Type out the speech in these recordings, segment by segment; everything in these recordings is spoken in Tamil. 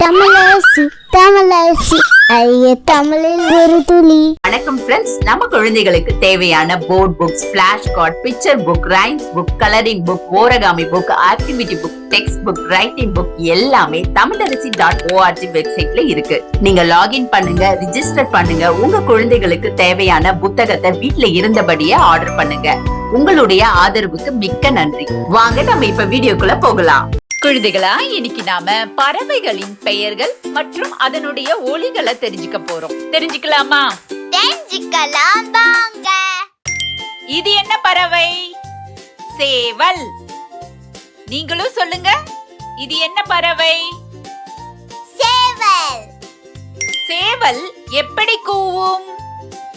தமிழரசி தமிழரசி ஐய தமிழில் ஒரு துளி. வணக்கம் ஃப்ரெண்ட்ஸ், நம்ம குழந்தைகளுக்கு தேவையான board books, flash card, picture book, rhymes book, colouring book, origami book, activity book, textbook, writing book எல்லாமே தமிழரசி.org வெப்சைட்ல இருக்கு. நீங்க லாகின் பண்ணுங்க, ரிஜிஸ்டர் பண்ணுங்க. உங்க குழந்தைகளுக்கு தேவையான புத்தகத்தை வீட்ல இருந்தபடியே ஆர்டர் பண்ணுங்க. உங்களுடைய ஆதரவுக்கு மிக்க நன்றி. வாங்க நம்ம இப்ப வீடியோக்குள்ள போகலாம். குழந்தைகளா, இன்னைக்கு நாம பறவைகளின் பெயர்கள் மற்றும் அதனுடைய ஒலிகளை தெரிஞ்சுக்க போறோம். தெரிஞ்சுக்கலாமா? தெரிஞ்சுக்கலாம் வாங்க. இது என்ன பறவை? சேவல். நீங்களும் சொல்லுங்க, இது என்ன பறவை? சேவல். சேவல் எப்படி கூவும்?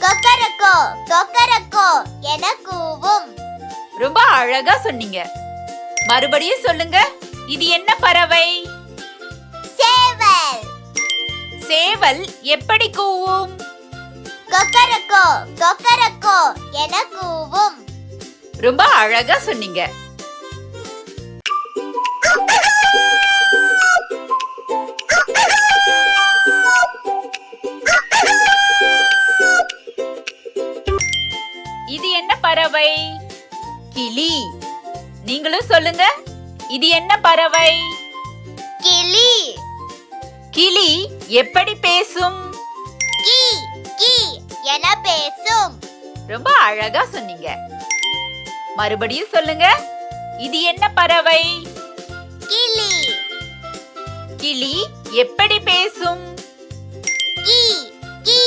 கொக்கரக்கோ கொக்கரக்கோ என கூவும். ரொம்ப அழகா சொன்னீங்க. மறுபடியும் சொல்லுங்க, இது என்ன பறவை? சேவல். சேவல் எப்படி கூவும்? கொக்கரக்கோ கொக்கரக்கோ என கூவும். ரொம்ப அழகா சொன்னீங்க. இது என்ன பறவை? கிளி. நீங்களும் சொல்லுங்க, இது என்ன பறவை? கிளி. கிளி எப்படி பேசும்? கி கி என பேசும். ரொம்ப அழகா சொன்னீங்க. மறுபடியும் சொல்லுங்க, இது என்ன பறவை? கிளி. கிளி எப்படி பேசும்? கி கி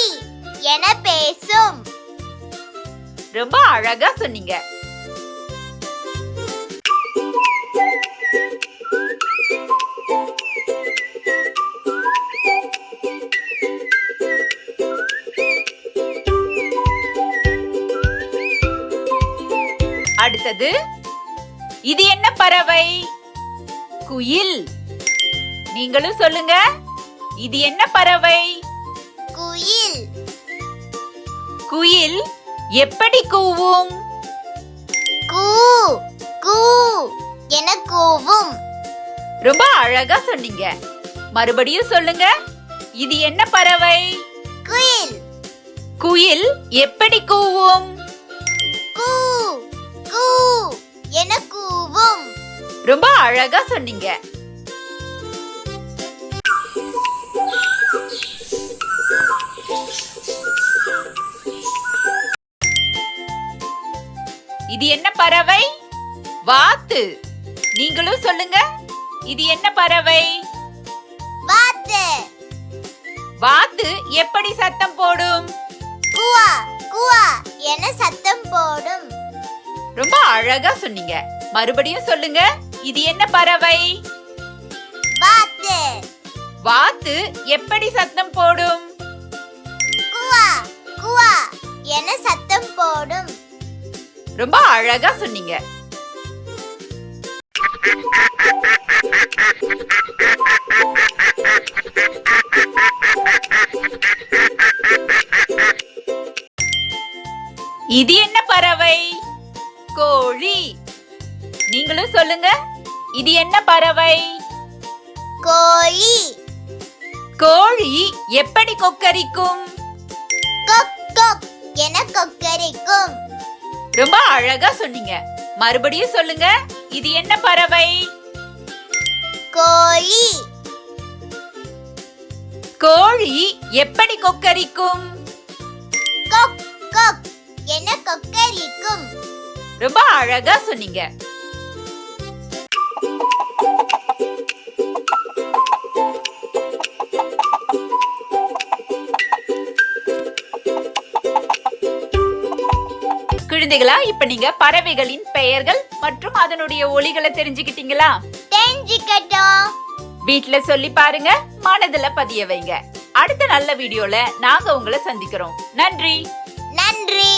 என பேசும். ரொம்ப அழகா சொன்னீங்க. அடுத்தது, இது என்ன பறவை? குயில். நீங்களும் சொல்லுங்க, இது என்ன பறவை? குயில். குயில் எப்படி கூவும்? கூ கூ என கூவும். ரொம்ப அழகா சொன்னீங்க. மறுபடியும் சொல்லுங்க, இது என்ன பறவை? குயில். குயில் எப்படி கூவும்? கூ கூ என கூவும். ரொம்ப அழகா சொன்னீங்க. இது என்ன பறவை? வாத்து. நீங்களும் சொல்லுங்க, இது என்ன பறவை? வாத்து. வாத்து எப்படி சத்தம் போடும்? குவா குவா என சத்தம் போடும். ரொம்ப அழகா சொன்னீங்க. மறுபடியும் சொல்லுங்க, இது என்ன பறவை? வாத்து. வாத்து எப்படி சத்தம் போடும்? குவா குவா என சத்தம் போடும். ரொம்ப அழகா சொன்னீங்க. இது என்ன பறவை? கோழி. நீங்களும் சொல்லுங்க, இது என்ன பறவை? கோழி. கோழி எப்படி கொக்கரிக்கும்? கொக் கொக் என கொக்கரிக்கும். ரொம்ப அழகா சொன்னீங்க. மறுபடியும் சொல்லுங்க, இது என்ன பறவை? கோழி. கோழி எப்படி கொக்கரிக்கும்? கொக் கொக் என கொக்கரிக்கும். ரொம்ப அழகா சொன்னீங்க. குழந்தைகளா, இப்ப நீங்க பறவைகளின் பெயர்கள் மற்றும் அதனுடைய ஒலிகளை தெரிஞ்சுக்கிட்டீங்களா? தெரிஞ்சுக்கட்டும். வீட்ல சொல்லி பாருங்க, மனதுல பதிய வைங்க. அடுத்த நல்ல வீடியோல நாங்க உங்களை சந்திக்கிறோம். நன்றி. நன்றி.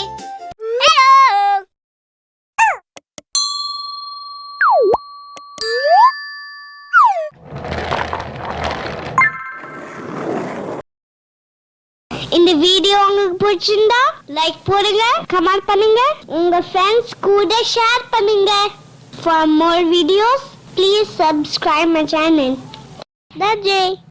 இந்த வீடியோ உங்களுக்கு பிடிச்சிருந்தா லைக் போடுங்க, கமெண்ட் பண்ணுங்க, உங்க ஃப்ரெண்ட்ஸ் கூட ஷேர் பண்ணுங்க. For more videos, please subscribe my channel. That's it.